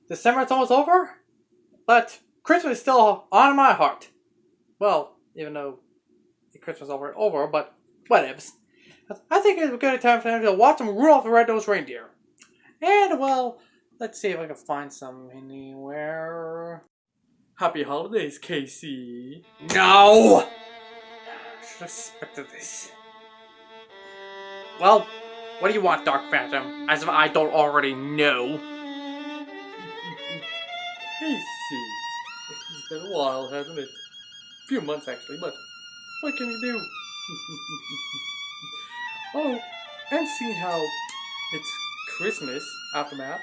December's almost over, but Christmas is still on my heart. Well, even though Christmas is over, but whatevs. I think it's a good time for him to watch some Rudolph the Red-Nosed Reindeer. And, well, let's see if I can find some anywhere. Happy holidays, Casey. No! I should have expected this. Well, what do you want, Dark Phantom? As if I don't already know. Casey. It's been a while, hasn't it? A few months, actually, but what can you do? Oh, and seeing how it's Christmas aftermath,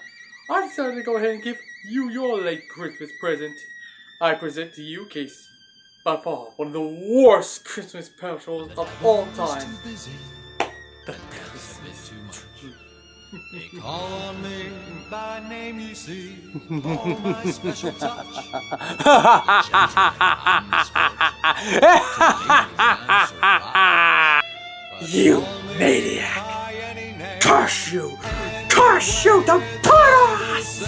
I decided to go ahead and give you your late Christmas present. I present to you, Casey, by far one of the worst Christmas specials of all time. The Christmas tree. They call on me by name, you see, all my special touch. You maniac! Curse you! Curse you to Taurus!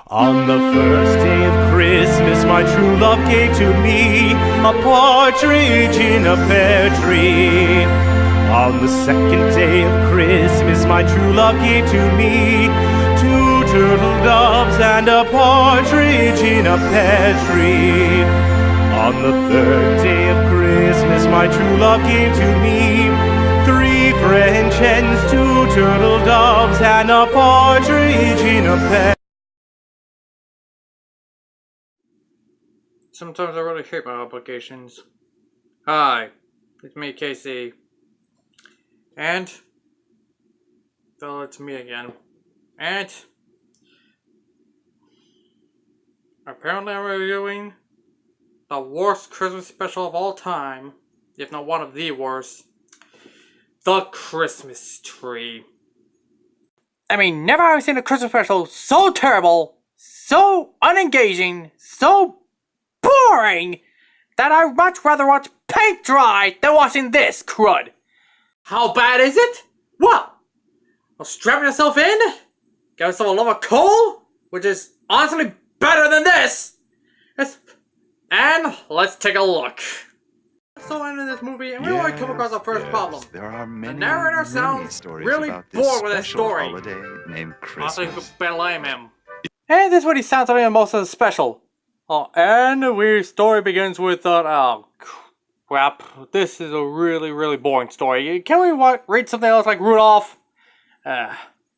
On the first day of Christmas, my true love gave to me a partridge in a pear tree. On the second day of Christmas, my true love gave to me 2 turtle doves and a partridge in a pear tree. On the third day of Christmas, my true love gave to me 3 French hens, 2 turtle doves, and a partridge in a pear. Sometimes I really hate my obligations. Hi, it's me, Casey. And so it's me again. And apparently I'm reviewing the worst Christmas special of all time, if not one of the worst. The Christmas Tree. I mean, never have I seen a Christmas special so terrible, so unengaging, so boring, that I'd much rather watch paint dry than watching this crud. How bad is it? Well, strap yourself in, get yourself a lump of coal, which is honestly better than this, and let's take a look. So into this movie, and we already come across our first problem. There are many, The narrator sounds really bored with his story. Holiday named Honestly, Christmas. who can blame him? And this is what he sounds like in most of the special. Oh, and the story begins with, oh crap, this is a really boring story. Can we read something else like Rudolph?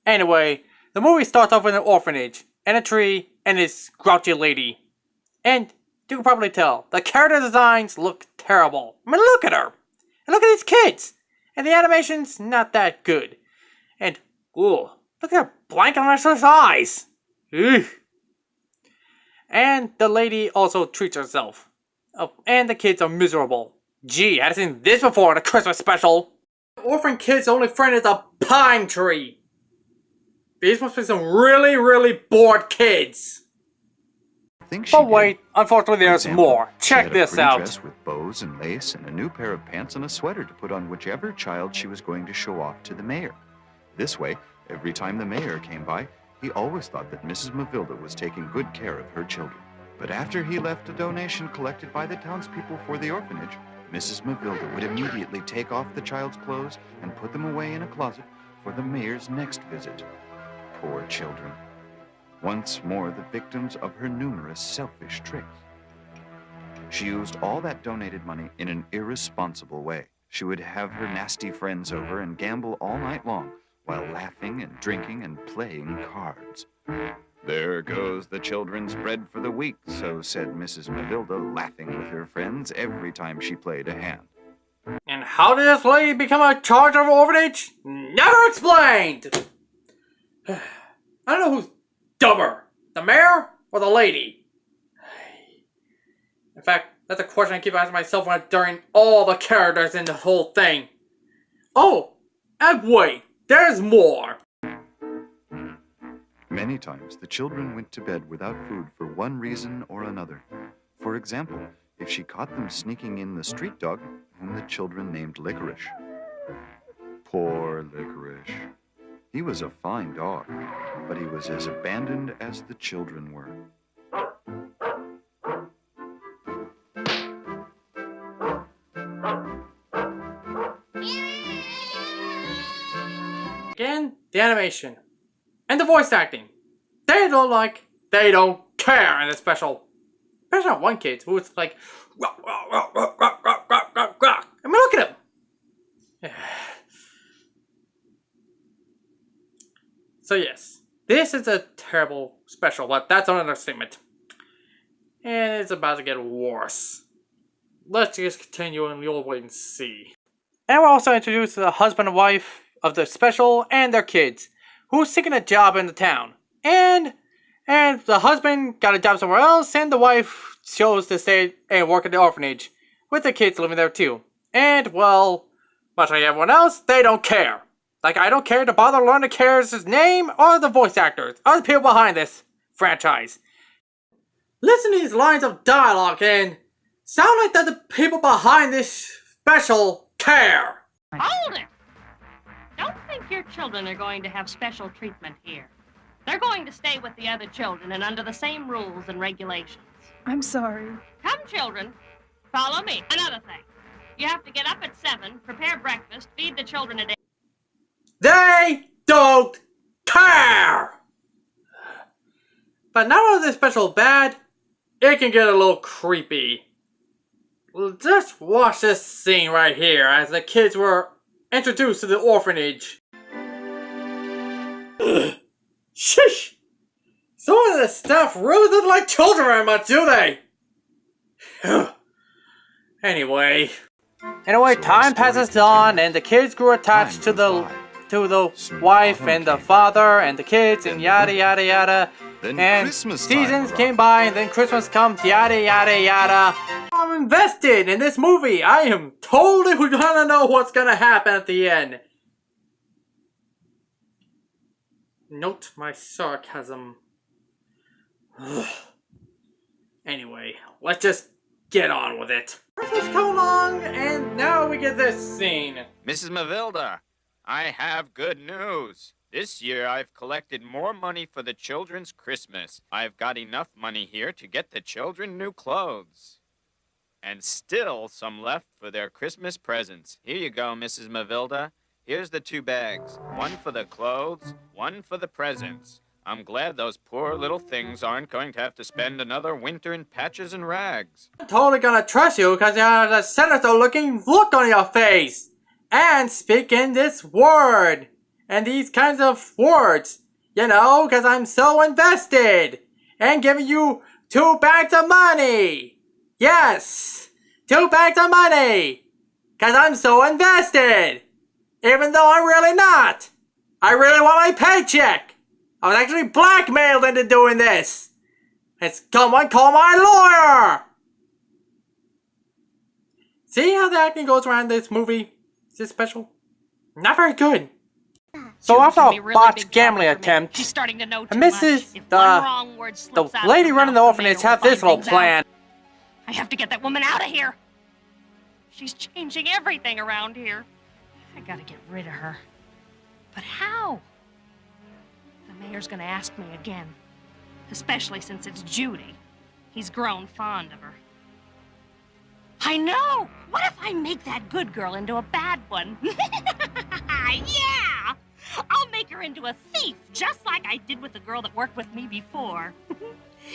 Anyway, the movie starts off with an orphanage, and a tree, and this grouchy lady. And you can probably tell, the character designs look terrible. I mean, look at her! And look at these kids! And the animation's not that good. And, ooh, look at her blank on her eyes! Ugh. And the lady also treats herself. Oh, and the kids are miserable. Gee, I haven't seen this before in a Christmas special. The orphan kid's only friend is a pine tree. These must be some really bored kids. But wait, unfortunately there's more. Check this out. Dress with bows and lace and a new pair of pants and a sweater to put on whichever child she was going to show off to the mayor. This way, every time the mayor came by, he always thought that Mrs. Mavilda was taking good care of her children. But after he left a donation collected by the townspeople for the orphanage, Mrs. Mavilda would immediately take off the child's clothes and put them away in a closet for the mayor's next visit. Poor children. Once more the victims of her numerous selfish tricks. She used all that donated money in an irresponsible way. She would have her nasty friends over and gamble all night long while laughing and drinking and playing cards. There goes the children's bread for the week, so said Mrs. Mavilda, laughing with her friends every time she played a hand. And how did this lady become a charge of orphanage? Never explained! I don't know who's dumber, the mayor or the lady? In fact, that's a question I keep asking myself during all the characters in the whole thing. Oh, and wait, there's more! Many times the children went to bed without food for one reason or another. For example, if she caught them sneaking in the street dog, whom the children named Licorice. Poor Licorice. He was a fine dog, but he was as abandoned as the children were. Again, the animation and the voice acting. They don't care in the special. Especially not one kid who was like, "Rah, rah, rah, rah, rah, rah, rah, rah, rah." I mean, look at him. So yes, this is a terrible special, but that's an understatement. And it's about to get worse. Let's just continue and you'll wait and see. And we're also introduced to the husband and wife of the special and their kids, who's seeking a job in the town. And the husband got a job somewhere else, and the wife chose to stay and work at the orphanage, with the kids living there too. And, well, much like everyone else, they don't care. Like, I don't care to bother learn the character's name or the voice actors or the people behind this franchise. Listen to these lines of dialogue and sound like that the people behind this special care. Hold it! Don't think your children are going to have special treatment here. They're going to stay with the other children and under the same rules and regulations. I'm sorry. Come, children. Follow me. Another thing. You have to get up at 7, prepare breakfast, feed the children at 8. They don't care! But not only is this special bad, it can get a little creepy. Just watch this scene right here as the kids were introduced to the orphanage. Sheesh! Some of the staff really doesn't like children very much, do they? Anyway, time passes on, and the kids grew attached to the wife and the father and the kids and yada yada yada. Then And Christmas time seasons arrived. came by, and then Christmas comes, yada yada yada. I'm invested in this movie. I am totally gonna know what's gonna happen at the end. Note my sarcasm. Anyway, let's just get on with it. Christmas come along, and now we get this scene. Mrs. Mavilda, I have good news. This year I've collected more money for the children's Christmas. I've got enough money here to get the children new clothes. And still some left for their Christmas presents. Here you go, Mrs. Mavilda. Here's the 2 bags. One for the clothes, one for the presents. I'm glad those poor little things aren't going to have to spend another winter in patches and rags. I'm totally gonna trust you because you have a sinister-looking look on your face. And speaking this word. And these kinds of words. You know, because I'm so invested. And giving you 2 bags of money. Yes. 2 bags of money. Because I'm so invested. Even though I'm really not. I really want my paycheck. I was actually blackmailed into doing this. It's someone call my lawyer. See how the acting goes around this movie? Is this special? Not very good. So after a botched gambling attempt, She's starting to know too and much. Mrs. If one wrong word the slips out of lady her running the mouth, orphanage mayor have will this find little things out. plan. I have to get that woman out of here. She's changing everything around here. I gotta get rid of her. But how? The mayor's gonna ask me again. Especially since it's Judy. He's grown fond of her. I know! What if I make that good girl into a bad one? Yeah! I'll make her into a thief, just like I did with the girl that worked with me before.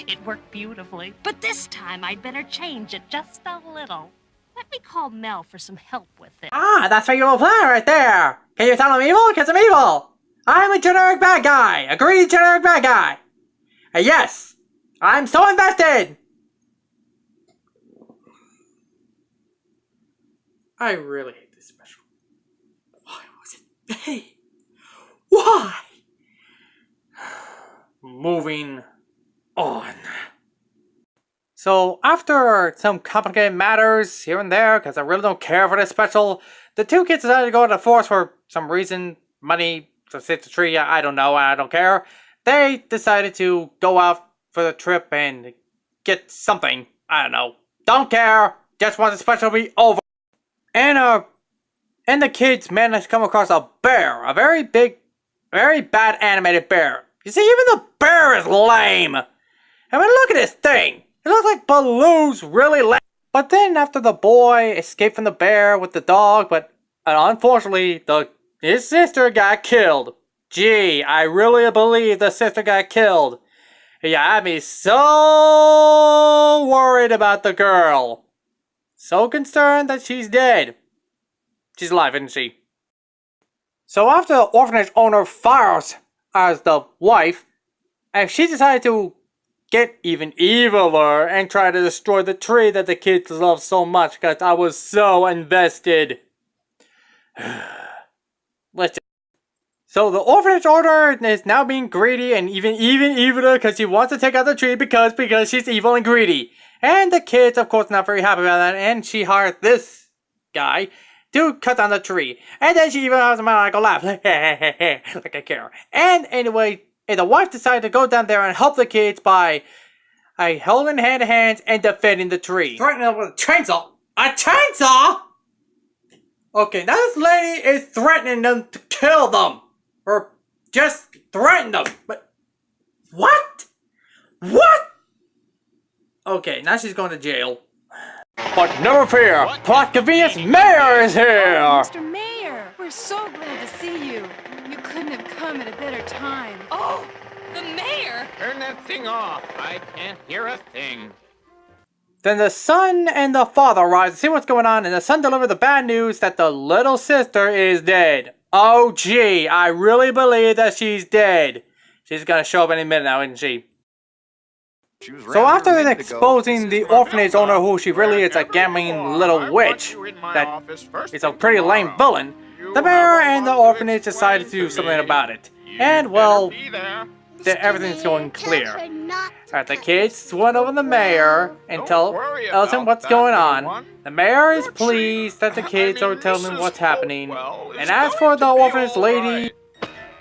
It worked beautifully, but this time I'd better change it just a little. Let me call Mel for some help with it. Ah, that's my evil plan right there. Can you tell I'm evil? Because I'm evil. I'm a generic bad guy. A greedy generic bad guy. And yes, I'm so invested. I really hate this special. Why was it made? Why? Moving on. So after some complicated matters here and there, because I really don't care for this special, the 2 kids decided to go to the forest for some reason, money, to sit the tree, I don't know, I don't care. They decided to go out for the trip and get something, I don't know. Don't care, just want the special to be over. And the kids managed to come across a bear, a very big Very bad animated bear. You see, even the bear is lame. I mean, look at this thing. It looks like Baloo's really lame. But then after the boy escaped from the bear with the dog, but unfortunately, his sister got killed. Gee, I really believe the sister got killed. Yeah, had me so worried about the girl. So concerned that she's dead. She's alive, isn't she? So after the orphanage owner fires as the wife, and she decided to get even eviler and try to destroy the tree that the kids love so much because I was so invested. So the orphanage owner is now being greedy and even eviler because she wants to take out the tree because she's evil and greedy. And the kids, of course, not very happy about that, and she hired this guy to cut down the tree. And then she even has a maniacal laugh. Like I care. And anyway, the wife decided to go down there and help the kids by holding hand to hands and defending the tree. Threatening them with a chainsaw. A chainsaw?! Okay, now this lady is threatening them to kill them. Or just threaten them. But what? What? Okay, now she's going to jail. But never fear, Plot Convenience Mayor is here! Mr. Mayor, we're so glad to see you. You couldn't have come at a better time. Oh, the mayor! Turn that thing off. I can't hear a thing. Then the son and the father arrive to see what's going on, and the son delivers the bad news that the little sister is dead. Oh gee, I really believe that she's dead. She's gonna show up any minute now, isn't she? So after exposing the orphanage owner who she really is, a gambling little witch that is a pretty lame villain, the mayor and the orphanage decided to do something about it. And well, everything's going clear. Alright, the kids went over the mayor and tells him what's going on. The mayor is pleased that the kids are telling him what's happening. And as for the orphanage lady,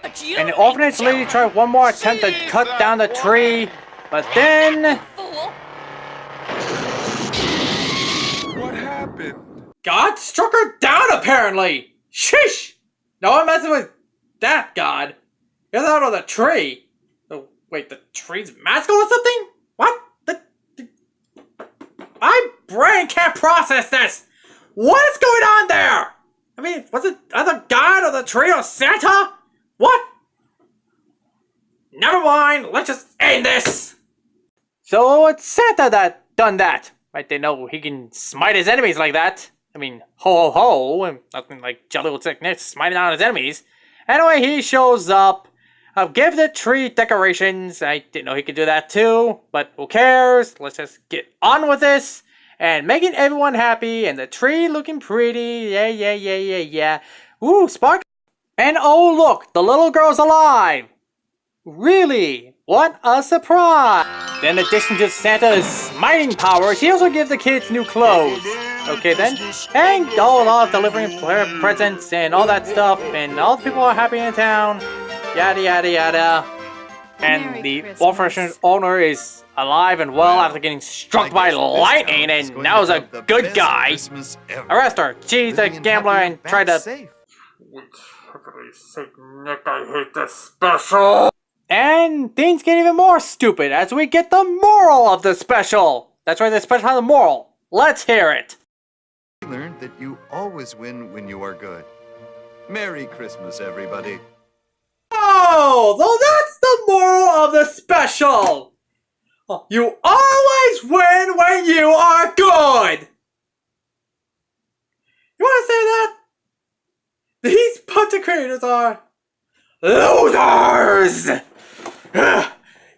and the orphanage lady tried one more attempt to cut down the tree, but then What happened? God struck her down apparently! Sheesh! No one messes with that God. Get out of the tree! Oh, wait, the tree's magical or something? What? My brain can't process this! What is going on there? I mean, was it either God or the tree or Santa? What? Never mind, let's just end this! So it's Santa that done that. Right, they know he can smite his enemies like that. I mean, ho ho ho, and nothing like Jolly Old St. Nick smiting down his enemies. Anyway, he shows up. Give the tree decorations. I didn't know he could do that too, but who cares? Let's just get on with this. And making everyone happy, and the tree looking pretty. Yeah. Ooh, spark. And oh look, the little girl's alive. Really? What a surprise! Then in addition to Santa's smiting powers, he also gives the kids new clothes. Okay then, and all off delivering presents and all that stuff, and all the people are happy in town. Yada yada yada. And Merry the Christmas. orphanage owner is alive and well after getting struck by lightning, and now is a good guy. Arrest her. She's a gambler and tried to... I hate this special. And things get even more stupid as we get the moral of the special. That's right, the special has a moral. Let's hear it. We learned that you always win when you are good. Merry Christmas, everybody. Oh, well, that's the moral of the special. You always win when you are good. You want to say that? These content creators are losers.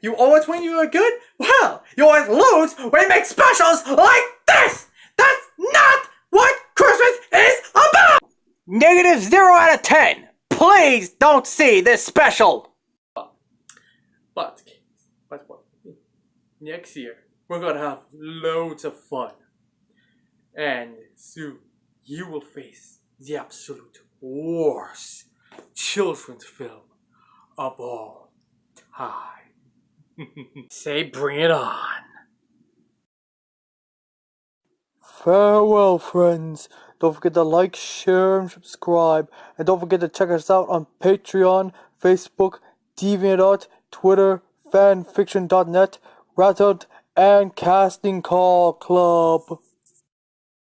You always win when you are good? Well, you always lose when you make specials like this. That's not what Christmas is about. Negative 0 out of 10. Please don't see this special. But next year we're gonna have loads of fun, and soon you will face the absolute worst children's film of all time. Say, bring it on. Farewell, friends. Don't forget to like, share, and subscribe. And don't forget to check us out on Patreon, Facebook, DeviantArt, Twitter, fanfiction.net, Reddit, and Casting Call Club.